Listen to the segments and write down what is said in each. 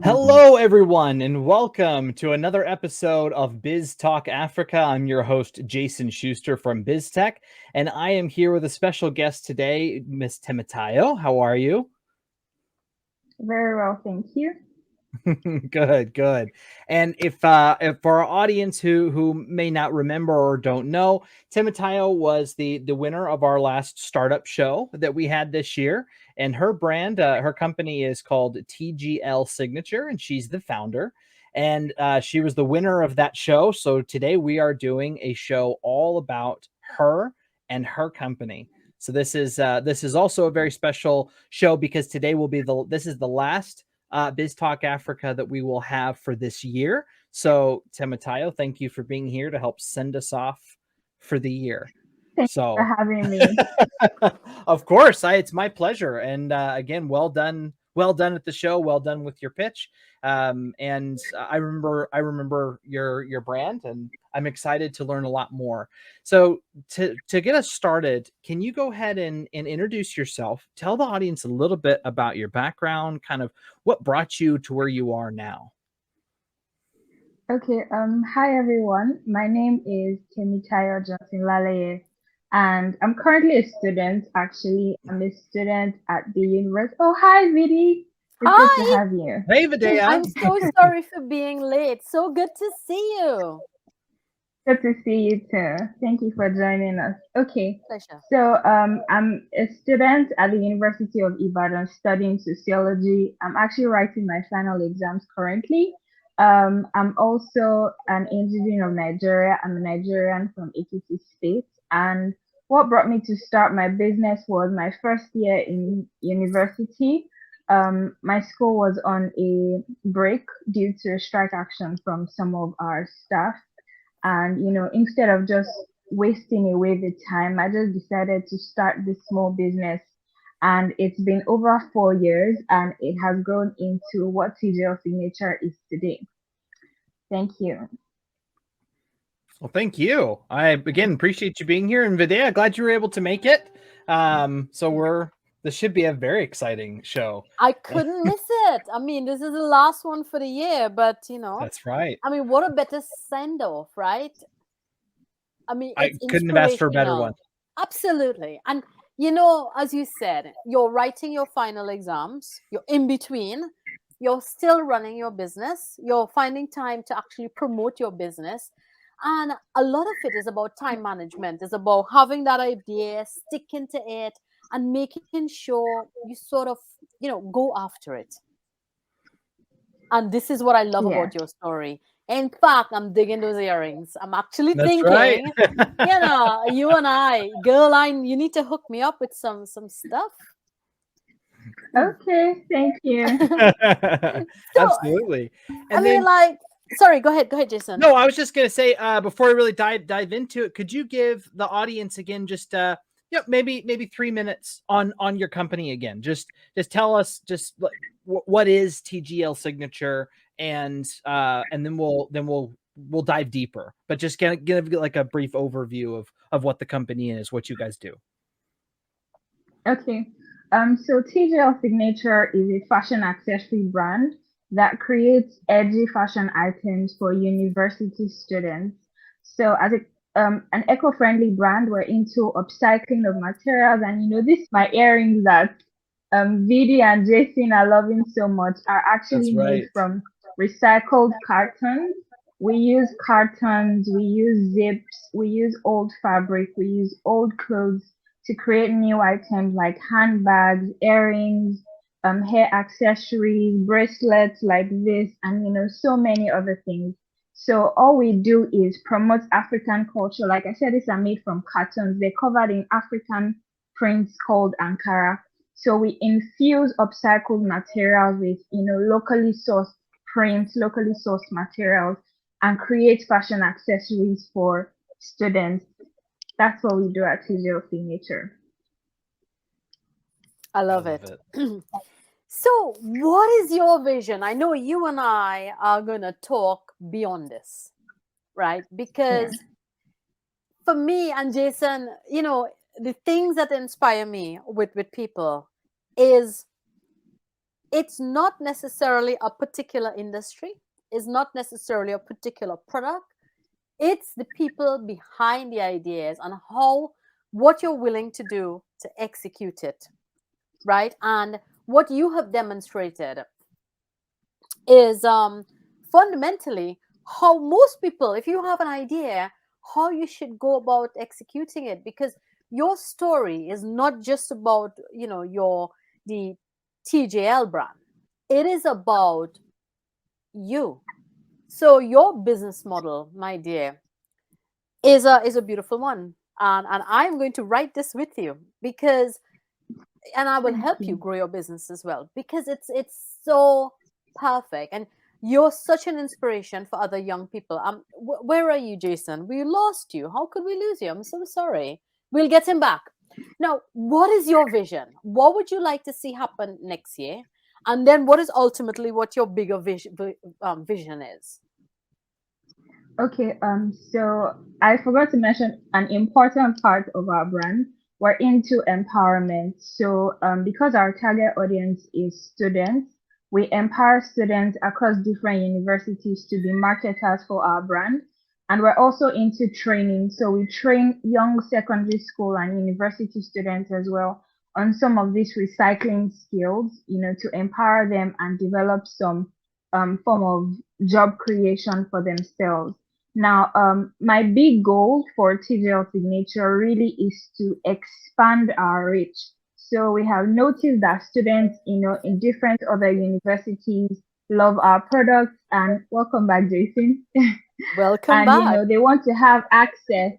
Hello, everyone, and welcome to another episode of BizzTalk Africa. I'm your host, Jason Schuster from BizzTech, and I am here with a special guest today, Miss Temitayo. How are you? Very well, thank you. Good. And if for our audience who may not remember or don't know, Temitayo was the winner of our last startup show that we had this year, and her brand, her company is called TGL Signature, and she's the founder. And she was the winner of that show. So today we are doing a show all about her and her company. So this is also a very special show because today will be this is the last BizzTalk Africa that we will have for this year. So, Temitayo, thank you for being here to help send us off for the year. Thanks for having me. Of course, it's my pleasure. And again, well done at the show. Well done with your pitch. And I remember your brand, and I'm excited to learn a lot more. So to get us started, can you go ahead and introduce yourself? Tell the audience a little bit about your background, kind of what brought you to where you are now. Okay. Hi everyone. My name is Temitayo Johnson-Laleye, and I'm currently a student. Actually, I'm a student at the university. Oh, hi, Vidi. It's good to have you. Hey, Vidya. I'm so sorry for being late. So good to see you. Good to see you too. Thank you for joining us. Okay. Pleasure. So I'm a student at the University of Ibadan studying sociology. I'm actually writing my final exams currently. I'm also an indigenous of Nigeria. I'm a Nigerian from Ekiti State. And what brought me to start my business was my first year in university. My school was on a break due to strike action from some of our staff. And, instead of just wasting away the time, I just decided to start this small business. And it's been over 4 years and it has grown into what TGL Signature is today. Thank you. Well, thank you. I again appreciate you being here, and Vidya, glad you were able to make it. This should be a very exciting show. I couldn't miss it. I mean, this is the last one for the year, but that's right. I mean, what a better send off, right? I mean, I couldn't have asked for a better one. Absolutely. And as you said, you're writing your final exams, you're in between, you're still running your business, you're finding time to actually promote your business. And a lot of it is about time management. It's about having that idea, sticking to it, and making sure you sort of, go after it. And this is what I love about your story. In fact, I'm digging those earrings. I'm actually thinking, right. you and I, girl, you need to hook me up with some stuff. Okay, thank you. Absolutely. And sorry, go ahead, Jason. No, I was just gonna say, before we really dive into it, could you give the audience again just maybe 3 minutes on your company again? Just tell us what is TGL Signature, and then we'll dive deeper. But just give like a brief overview of what the company is, what you guys do. Okay. So TGL Signature is a fashion accessory brand that creates edgy fashion items for university students. So as an eco-friendly brand, we're into upcycling of materials, and my earrings that Vidi and Jason are loving so much are actually made from recycled cartons. We use cartons, we use zips, we use old fabric, we use old clothes to create new items like handbags, earrings, hair accessories, bracelets like this, and so many other things. So all we do is promote African culture. Like I said, these are made from cartons. They're covered in African prints called Ankara. So we infuse upcycled materials with, locally sourced prints, locally sourced materials, and create fashion accessories for students. That's what we do at TGL Signature. I love it. So what is your vision? I know you and I are going to talk beyond this, right? Because for me and Jason, the things that inspire me with people is it's not necessarily a particular industry, it's not necessarily a particular product. It's the people behind the ideas and how what you're willing to do to execute it, right? And what you have demonstrated is fundamentally how most people, if you have an idea, how you should go about executing it, because your story is not just about the TJL brand. It is about you. So your business model, my dear, is a beautiful one, and I'm going to write this with you, because and I will Thank help you you. grow your business as well, because it's so perfect, and you're such an inspiration for other young people. Where are you, Jason? We lost you. How could we lose you? I'm so sorry. We'll get him back. Now, what is your vision? What would you like to see happen next year? And then what is ultimately what your bigger vision is? Okay, so I forgot to mention an important part of our brand. We're into empowerment. So, because our target audience is students, we empower students across different universities to be marketers for our brand. And we're also into training. So we train young secondary school and university students as well on some of these recycling skills, to empower them and develop some form of job creation for themselves. Now, my big goal for TGL Signature really is to expand our reach. So we have noticed that students, in different other universities love our products, and welcome back, Jason. Welcome And, back. they want to have access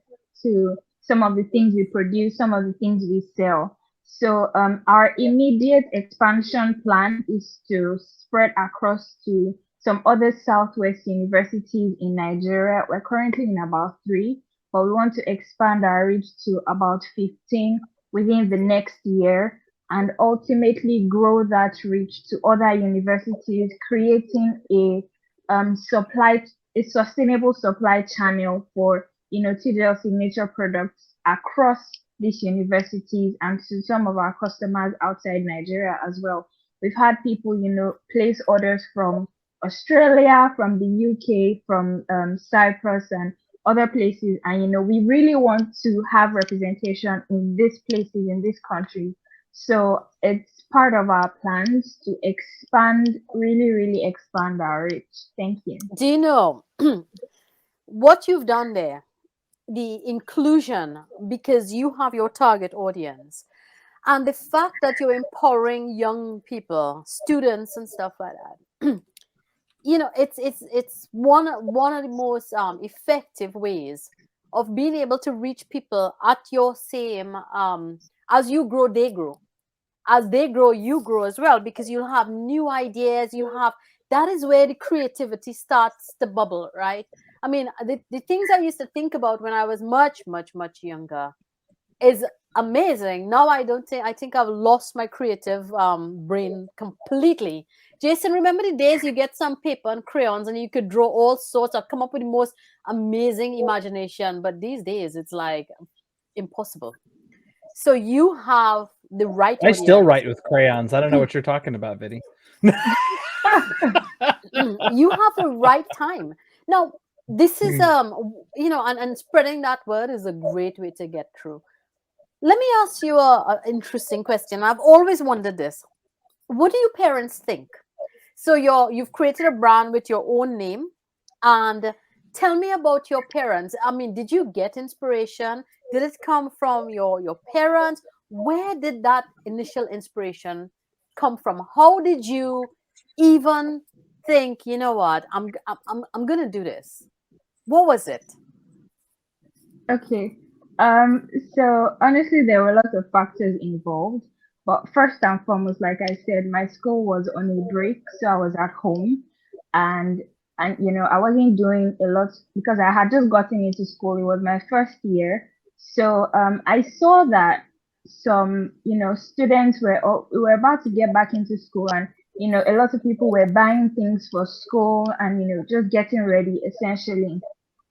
to some of the things we produce, some of the things we sell. So, our immediate expansion plan is to spread across to some other Southwest universities in Nigeria. We're currently in about three, but we want to expand our reach to about 15 within the next year, and ultimately grow that reach to other universities, creating a sustainable supply channel for TGL signature products across these universities and to some of our customers outside Nigeria as well. We've had people, place orders from Australia, from the UK, from Cyprus, and other places. And we really want to have representation in these places, in this country. So it's part of our plans to expand, really, really expand our reach. Thank you. Do you know what you've done there? The inclusion, because you have your target audience, and the fact that you're empowering young people, students, and stuff like that. It's one of the most effective ways of being able to reach people at your same as you grow, they grow. As they grow, you grow as well, because you'll have new ideas. That is where the creativity starts to bubble, right? I mean, the things I used to think about when I was much, much, much younger is amazing. Now I think I've lost my creative brain completely. Jason, remember the days you get some paper and crayons and you could draw all sorts or come up with the most amazing imagination, but these days it's like impossible. So you have the right I still audience. write with crayons. I don't know what you're talking about, Viddy. You have the right time. Now, this is and spreading that word is a great way to get through. Let me ask you a interesting question. I've always wondered this. What do your parents think? So you've created a brand with your own name, and tell me about your parents. I mean, did you get inspiration? Did it come from your parents? Where did that initial inspiration come from? How did you even think, you know what, I'm gonna do this? What was it? Okay. So honestly, there were lots of factors involved. But first and foremost, like I said, my school was on a break, so I was at home, and I wasn't doing a lot because I had just gotten into school. It was my first year, so I saw that some students were about to get back into school, and a lot of people were buying things for school and just getting ready essentially.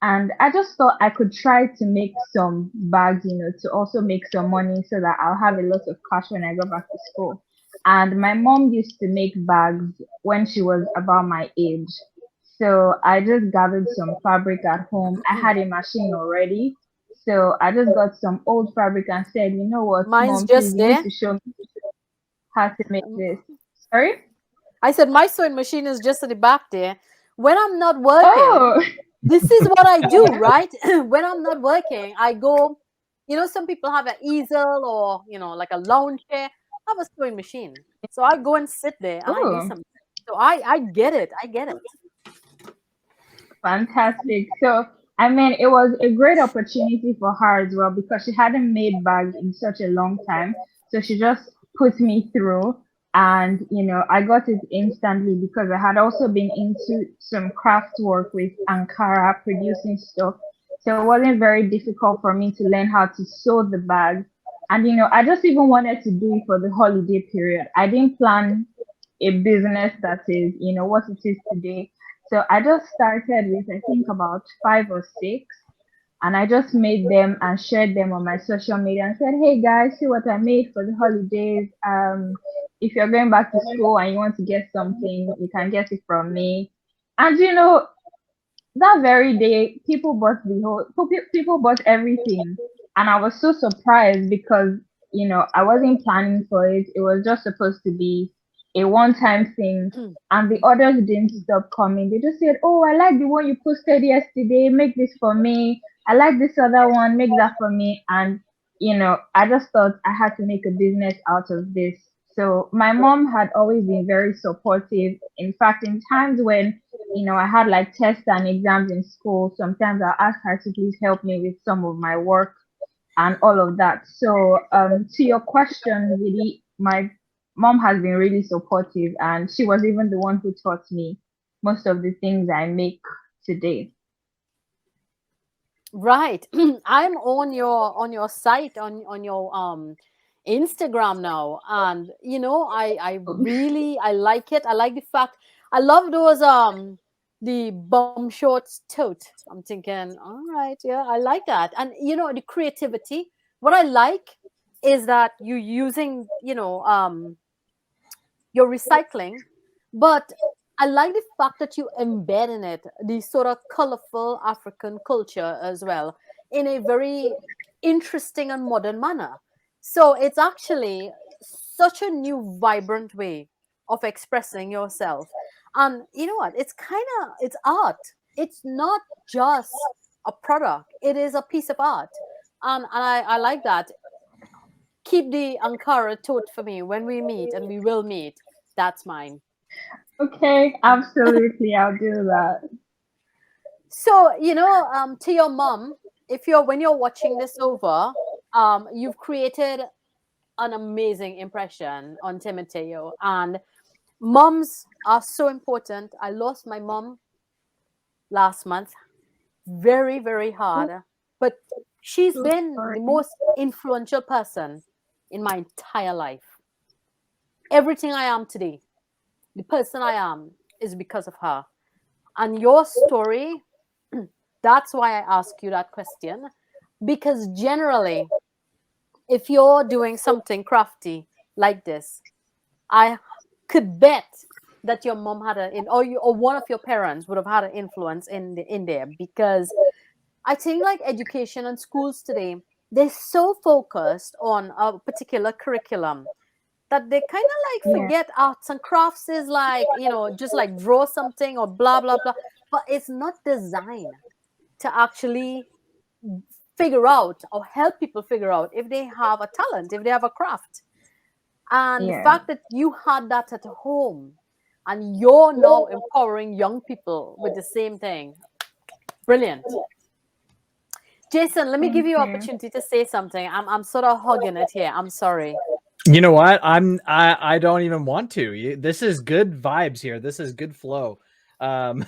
And I just thought I could try to make some bags, to also make some money so that I'll have a lot of cash when I go back to school. And my mom used to make bags when she was about my age. So I just gathered some fabric at home. I had a machine already. So I just got some old fabric and said, you know what, Mine's mom, please, just you need there. to show me how to make this. Sorry? I said my sewing machine is just at the back there. When I'm not working, Oh, this is what I do, right? When I'm not working, I go, some people have an easel or, like a lounge chair. I have a sewing machine. So I go and sit there and I do oh. something. So I get it. I get it. Fantastic. So, I mean, it was a great opportunity for her as well because she hadn't made bags in such a long time. So she just put me through, and I got it instantly because I had also been into some craft work with Ankara producing stuff. So it wasn't very difficult for me to learn how to sew the bag. And I just even wanted to do it for the holiday period. I didn't plan a business that is, what it is today. So I just started with, I think, about five or six, and I just made them and shared them on my social media and said, "Hey guys, see what I made for the holidays. If you're going back to school and you want to get something, you can get it from me." And that very day, people bought everything, and I was so surprised because I wasn't planning for it. It was just supposed to be a one-time thing, and the orders didn't stop coming. They just said, "Oh, I like the one you posted yesterday. Make this for me. I like this other one. Make that for me." And I just thought I had to make a business out of this. So my mom had always been very supportive. In fact, in times when I had like tests and exams in school, sometimes I'll ask her to please help me with some of my work and all of that. So, to your question, really, my mom has been really supportive, and she was even the one who taught me most of the things I make today. Right. I'm on your site on your Instagram now, and I like it. I like the fact I love those the bum shorts tote. I'm thinking, all right, yeah, I like that. And the creativity. What I like is that you using you're recycling, but I like the fact that you embed in it the sort of colorful African culture as well in a very interesting and modern manner. So it's actually such a new, vibrant way of expressing yourself. And you know what? It's art. It's not just a product. It is a piece of art. And I like that. Keep the Ankara tote for me when we meet, and we will meet. That's mine. Okay, absolutely, I'll do that. So, to your mom, if you're when you're watching this over, you've created an amazing impression on Temitayo, and moms are so important. I lost my mom last month, very, very Oh, hard, but she's so been the sorry. most influential person in my entire life. Everything I am today, the person I am, is because of her. And your story, that's why I ask you that question. Because generally, if you're doing something crafty like this, I could bet that your mom had or one of your parents would have had an influence in there. Because I think like education and schools today, they're so focused on a particular curriculum that they kind of like Yeah, forget arts and crafts is like, just like draw something or blah blah blah, but it's not designed to actually figure out or help people figure out if they have a talent, if they have a craft. And the yeah. fact that you had that at home and you're now empowering young people with the same thing, brilliant. Jason, let me give Thank you you. opportunity to say something. I'm sort of hogging it here. I'm sorry. You know what? I don't even want to. This is good vibes here. This is good flow. Um,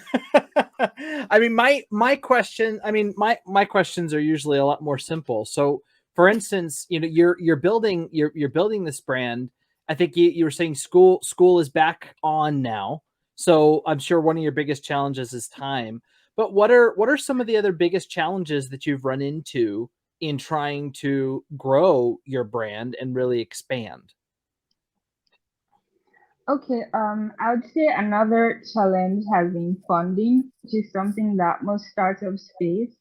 I mean, my question. I mean, my questions are usually a lot more simple. So, for instance, you're building this brand. I think you were saying school is back on now. So I'm sure one of your biggest challenges is time. But what are some of the other biggest challenges that you've run into in trying to grow your brand and really expand? Okay, I would say another challenge has been funding, which is something that most startups face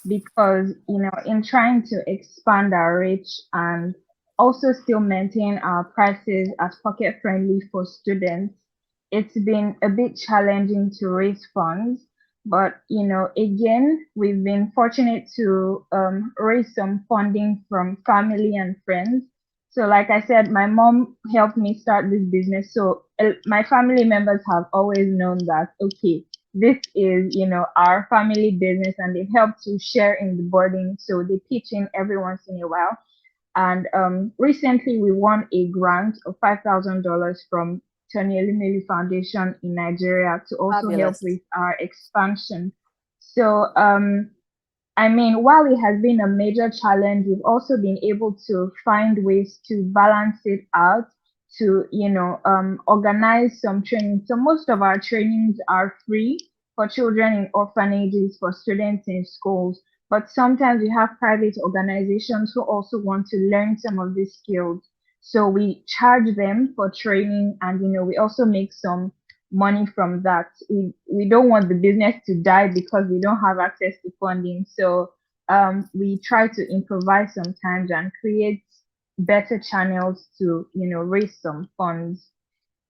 because, in trying to expand our reach and also still maintain our prices as pocket friendly for students, it's been a bit challenging to raise funds. But, again, we've been fortunate to raise some funding from family and friends. So, like I said, my mom helped me start this business. So, my family members have always known that, okay, this is, our family business, and they help to share in the burden. So they pitch in every once in a while. And recently we won a grant of $5,000 from Tony Elumelu Foundation in Nigeria to also help Fabulous. with our expansion. So I mean, while it has been a major challenge, we've also been able to find ways to balance it out to, organize some training. So most of our trainings are free for children in orphanages, for students in schools. But sometimes we have private organizations who also want to learn some of these skills. So we charge them for training, and, we also make some money from that. We don't want the business to die because we don't have access to funding. So we try to improvise sometimes and create better channels to, raise some funds.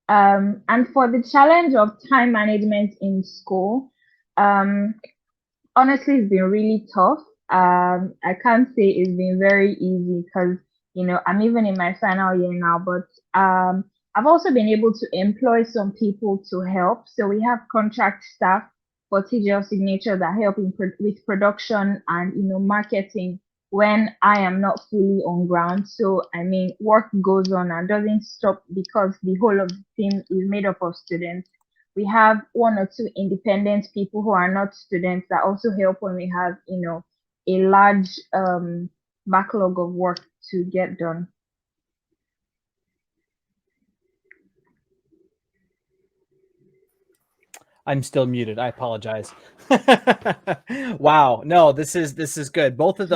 And for the challenge of time management in school, um, honestly, it's been really tough. I can't say it's been very easy because, I'm even in my final year now, but I've also been able to employ some people to help. So we have contract staff for TGL Signature that help with production and, marketing when I am not fully on ground. So, I mean, work goes on and doesn't stop because the whole of the team is made up of students. We have one or two independent people who are not students that also help when we have, a large backlog of work to get done. I'm still muted. I apologize. Wow. No, this is good. Both of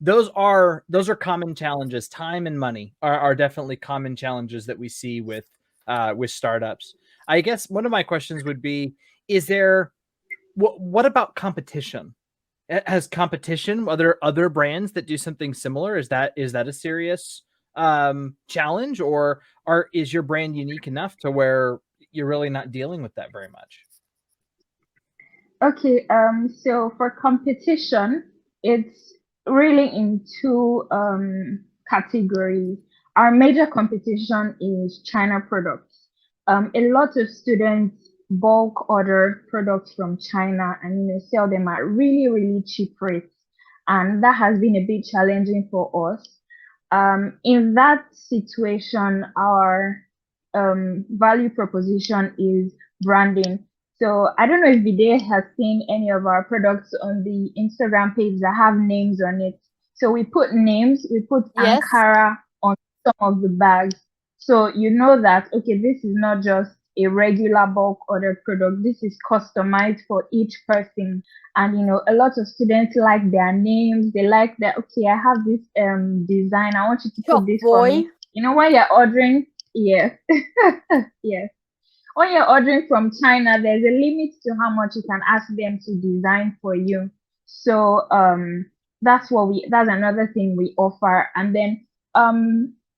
those are common challenges. Time and money are definitely common challenges that we see with startups. I guess one of my questions would be, is there what about competition? Has competition, are there other brands that do something similar? Is that a serious challenge, or is your brand unique enough to where you're really not dealing with that very much? Okay, so for competition, it's really in two categories. Our major competition is China products. A lot of students bulk order products from China and, sell them at really, really cheap rates. And that has been a bit challenging for us. In that situation, our value proposition is branding. So I don't know if Vide has seen any of our products on the Instagram page that have names on it. So we put names, we put Yes. Ankara on some of the bags. So you know that, okay, this is not just a regular bulk order product. This is customized for each person. And, a lot of students like their names. They like that, okay, I have this design. I want you to put Chalk this for boy. me. When you're ordering, yes, yes. When you're ordering from China, there's a limit to how much you can ask them to design for you. So that's another thing we offer. And then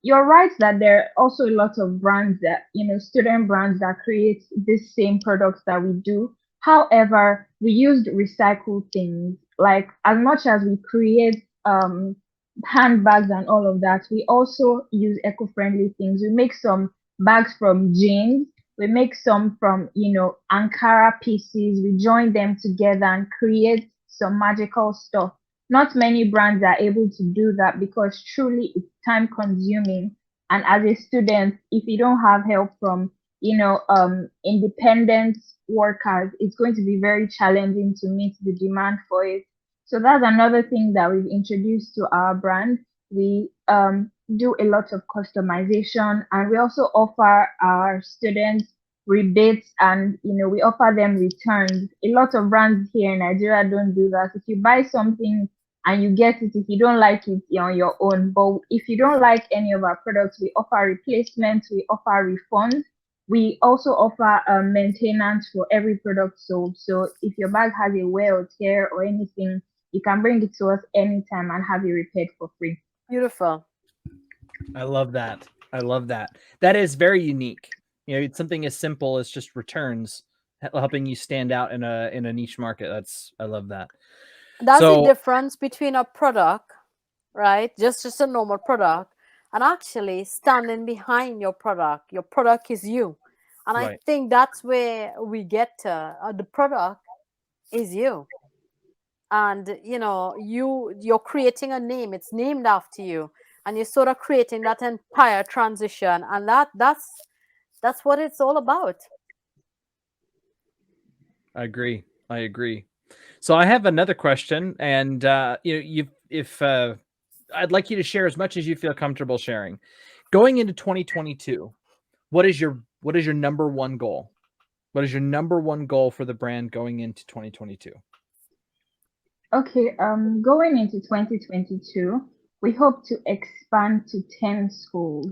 you're right that there are also a lot of brands that, student brands that create this same products that we do. However, we used recycled things. Like, as much as we create handbags and all of that, we also use eco-friendly things. We make some bags from jeans. We make some from, Ankara pieces. We join them together and create some magical stuff. Not many brands are able to do that because truly it's time consuming. And as a student, if you don't have help from, independent workers, it's going to be very challenging to meet the demand for it. So that's another thing that we've introduced to our brand. We do a lot of customization, and we also offer our students rebates, and we offer them returns. A lot of brands here in Nigeria don't do that. If you buy something and you get it, if you don't like it, you're on your own. But if you don't like any of our products, we offer replacements, we offer refunds. We also offer maintenance for every product sold. So if your bag has a wear or tear or anything, you can bring it to us anytime and have it repaired for free. Beautiful. I love that. I love that. That is very unique. It's something as simple as just returns helping you stand out in a niche market. I love that. That's the So difference between a product, right? Just a normal product, and actually standing behind your product. Your product is you. And I right. think that's where we get to the product is you. And you're creating a name, it's named after you, and you're sort of creating that entire transition, and that's what it's all about. I agree. I agree. So I have another question, and if I'd like you to share as much as you feel comfortable sharing. Going into 2022, what is your number one goal? What is your number one goal for the brand going into 2022? Okay, going into 2022, we hope to expand to 10 schools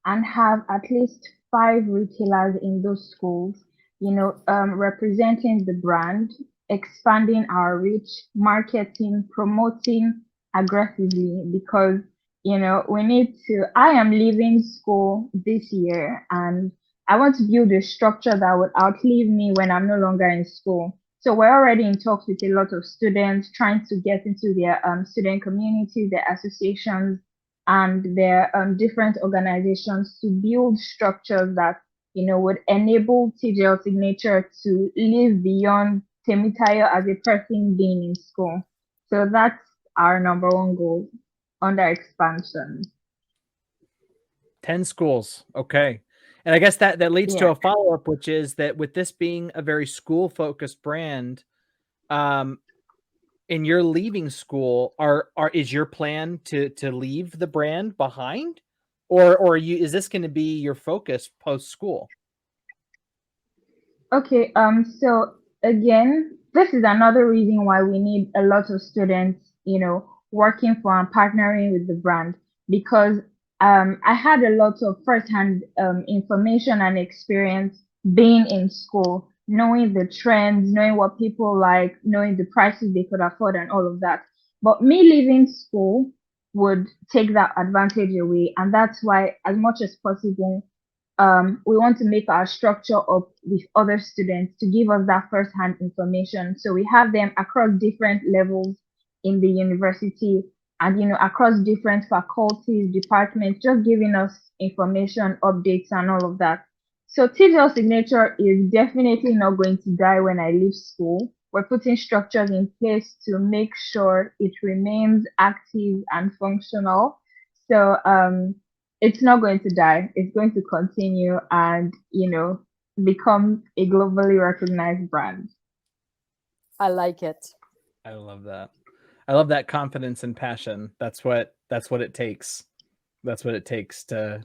and have at least 5 retailers in those schools, representing the brand, expanding our reach, marketing, promoting aggressively, because, we need to. I am leaving school this year, and I want to build a structure that would outlive me when I'm no longer in school. So we're already in talks with a lot of students trying to get into their student communities, their associations, and their different organizations to build structures that would enable TGL Signature to live beyond Temitayo as a person being in school. So that's our number one goal under expansion. 10 schools. Okay. And I guess that leads to Yeah. a follow-up, which is that with this being a very school-focused brand, in your leaving school, is your plan to leave the brand behind, or is this going to be your focus post school? Okay, so again, this is another reason why we need a lot of students, working for and partnering with the brand, because I had a lot of firsthand information and experience being in school, knowing the trends, knowing what people like, knowing the prices they could afford and all of that. But me leaving school would take that advantage away, and that's why, as much as possible, we want to make our structure up with other students to give us that first-hand information. So we have them across different levels in the university and, across different faculties, departments, just giving us information, updates, and all of that. So TGL Signature is definitely not going to die when I leave school. We're putting structures in place to make sure it remains active and functional. So it's not going to die. It's going to continue and, become a globally recognized brand. I like it. I love that. I love that confidence and passion. That's what it takes. That's what it takes to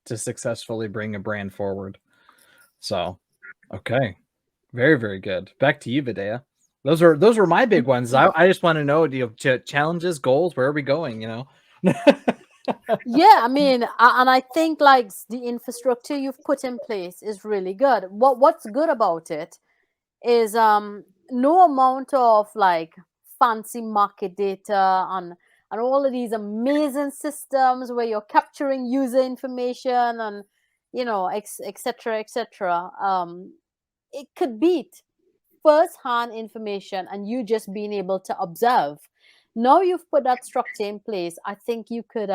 successfully bring a brand forward. So, okay. Very, very good. Back to you, Vidya. Those were my big ones. I just want to know, do you challenges, goals, where are we going, Yeah, I mean, and I think like the infrastructure you've put in place is really good. What's good about it is no amount of like fancy market data and all of these amazing systems where you're capturing user information and etc etc. It could beat first-hand information and you just being able to observe. Now you've put that structure in place, I think you could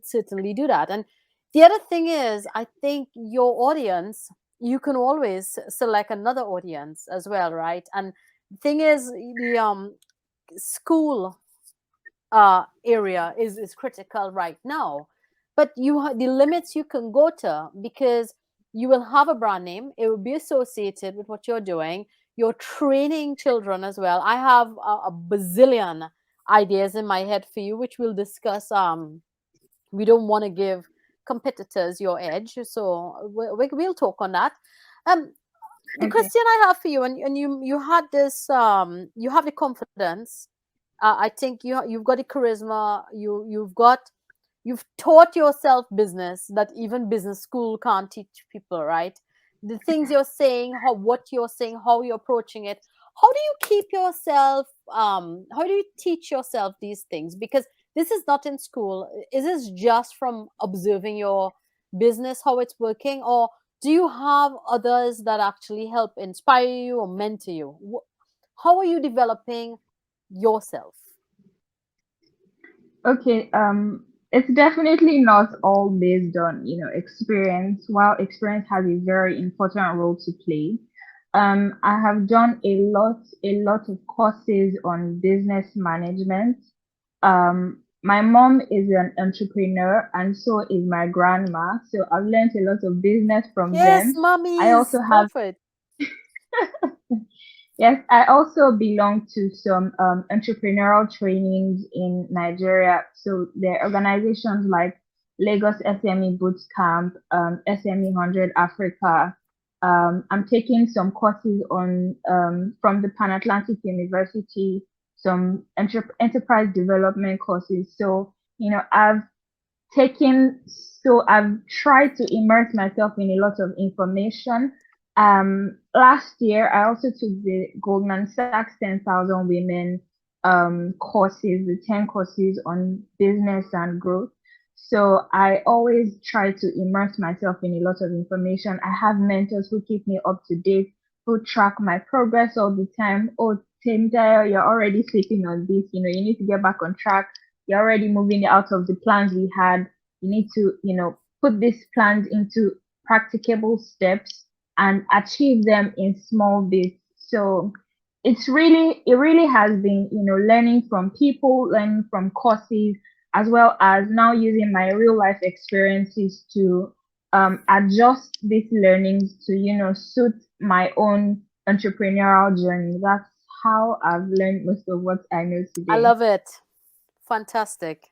certainly do that. And the other thing is, I think your audience, you can always select another audience as well, right? And the thing is, the school area is critical right now, but the limits you can go to, because you will have a brand name, it will be associated with what you're doing, you're training children as well. I have a bazillion ideas in my head for you, which we'll discuss. We don't want to give competitors your edge, so we'll talk on that. The Okay. question I have for you, and you had this, you have the confidence. I think you've got the charisma. You've taught yourself business that even business school can't teach people, right? The things you're saying, what you're saying, how you're approaching it. How do you keep yourself? How do you teach yourself these things? Because this is not in school. Is this just from observing your business, how it's working, or do you have others that actually help inspire you or mentor you? How are you developing yourself? Okay, it's definitely not all based on, experience. While experience has a very important role to play, I have done a lot of courses on business management. My mom is an entrepreneur, and so is my grandma. So I've learned a lot of business from Yes, them. I mummies, also have perfect. Yes, I also belong to some entrepreneurial trainings in Nigeria. So there are organizations like Lagos SME Bootcamp, SME 100 Africa. I'm taking some courses on from the Pan Atlantic University, some enterprise development courses. So, taken I've tried to immerse myself in a lot of information. Last year I also took the Goldman Sachs 10,000 women courses, the 10 courses on business and growth. So I always try to immerse myself in a lot of information. I have mentors who keep me up to date, who track my progress all the time. Oh, Temitayo, you're already sleeping on this, you need to get back on track. You're already moving out of the plans we had. You need to, put these plans into practicable steps and achieve them in small bits. So it really has been, learning from people, learning from courses, as well as now using my real life experiences to adjust these learnings to, suit my own entrepreneurial journey. That's how I've learned most of what I know I today. love it. Fantastic.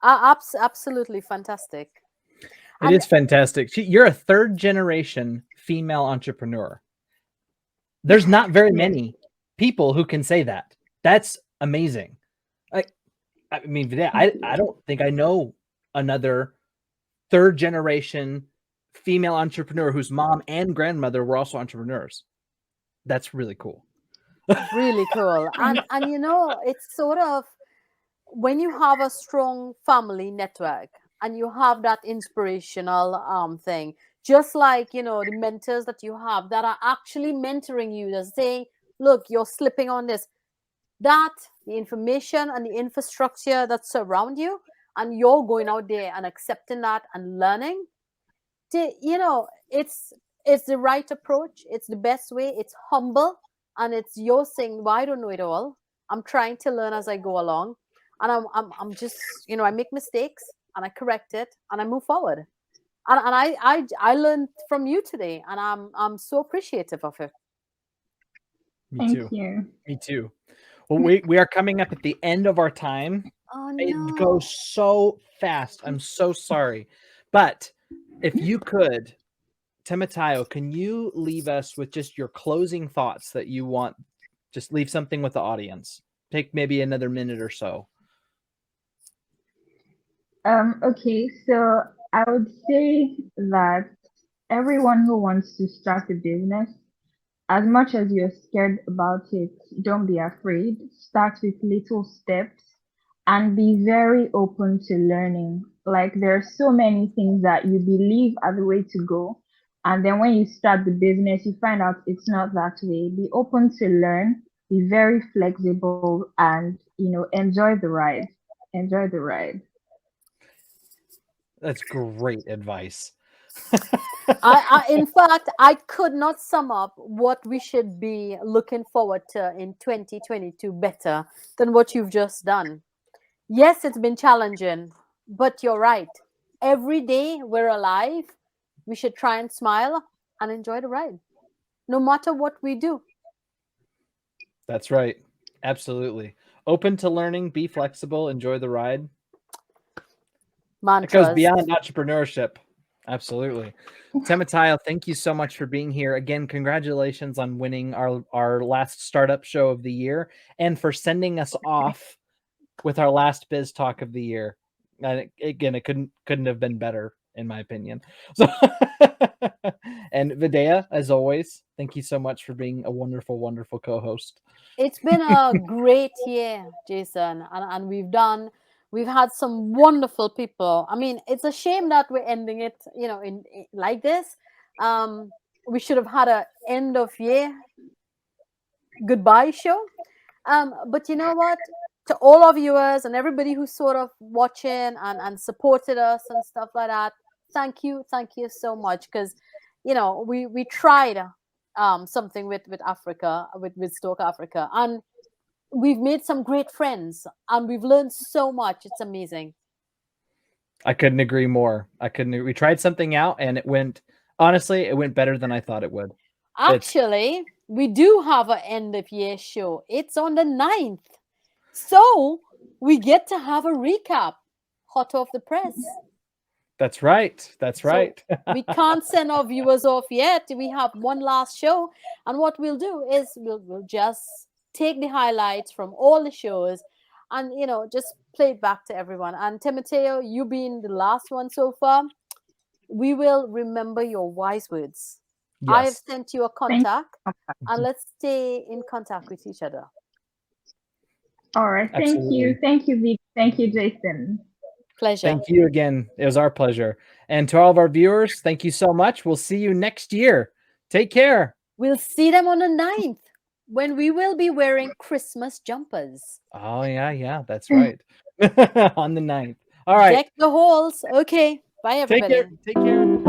Absolutely fantastic. It And is fantastic. You're a third generation female entrepreneur. There's not very Yes. many people who can say that. That's amazing. Like, I mean, I don't think I know another third generation female entrepreneur whose mom and grandmother were also entrepreneurs. That's really cool. really cool. And it's sort of when you have a strong family network and you have that inspirational thing, just like the mentors that you have that are actually mentoring you, they're saying, look, you're slipping on this, that the information and the infrastructure that surround you, and you're going out there and accepting that and learning, it's the right approach, it's the best way, it's humble, and it's your saying, well, I don't know it all, I'm trying to learn as I go along, and I'm just, I make mistakes and I correct it and I move forward, and I learned from you today, and I'm so appreciative of it. Me Thank too. you. Me too. Well, we are coming up at the end of our time. Oh It no. goes so fast. I'm so sorry. But if you could, Temitayo, can you leave us with just your closing thoughts that you want? Just leave something with the audience. Take maybe another minute or so. Okay, so I would say that everyone who wants to start a business, as much as you're scared about it, don't be afraid. Start with little steps and be very open to learning. Like there are so many things that you believe are the way to go. And then when you start the business, you find out it's not that way. Be open to learn, be very flexible, and enjoy the ride. Enjoy the ride. That's great advice. In fact, I could not sum up what we should be looking forward to in 2022 better than what you've just done. Yes, it's been challenging, but you're right. Every day we're alive, we should try and smile and enjoy the ride, no matter what we do. That's right. Absolutely. Open to learning, be flexible, enjoy the ride. It goes Mantras. beyond entrepreneurship. Absolutely. Temitayo, thank you so much for being here. Again, congratulations on winning our last startup show of the year and for sending us off with our last Biz Talk of the year. And again, it couldn't have been better, in my opinion. So, and Vidya, as always, thank you so much for being a wonderful, wonderful co-host. It's been a great year, Jason, and we've had some wonderful people. I mean, it's a shame that we're ending it, in like this. We should have had a end of year goodbye show. But you know what? To all our viewers and everybody who's sort of watching and supported us and stuff like that, thank you so much, because we tried something with Africa, with BizzTalk Africa, and we've made some great friends and we've learned so much. It's amazing. I couldn't agree more. We tried something out and it went better than I thought it would. Actually, we do have an end of year show. It's on the 9th. So we get to have a recap, hot off the press. That's right. That's right. We can't send our viewers off yet. We have one last show. And what we'll do is we'll just take the highlights from all the shows and, just play it back to everyone. And Temitayo, you being the last one so far, we will remember your wise words. Yes. I have sent you a contact, and let's stay in contact with each other. All right. Thank you. Thank you, Vic. Thank you, Jason. Pleasure. Thank you again. It was our pleasure. And to all of our viewers, thank you so much. We'll see you next year. Take care. We'll see them on the 9th when we will be wearing Christmas jumpers. Oh, yeah. That's right. On the 9th. All right. Deck the halls. Okay. Bye, everybody. Take care.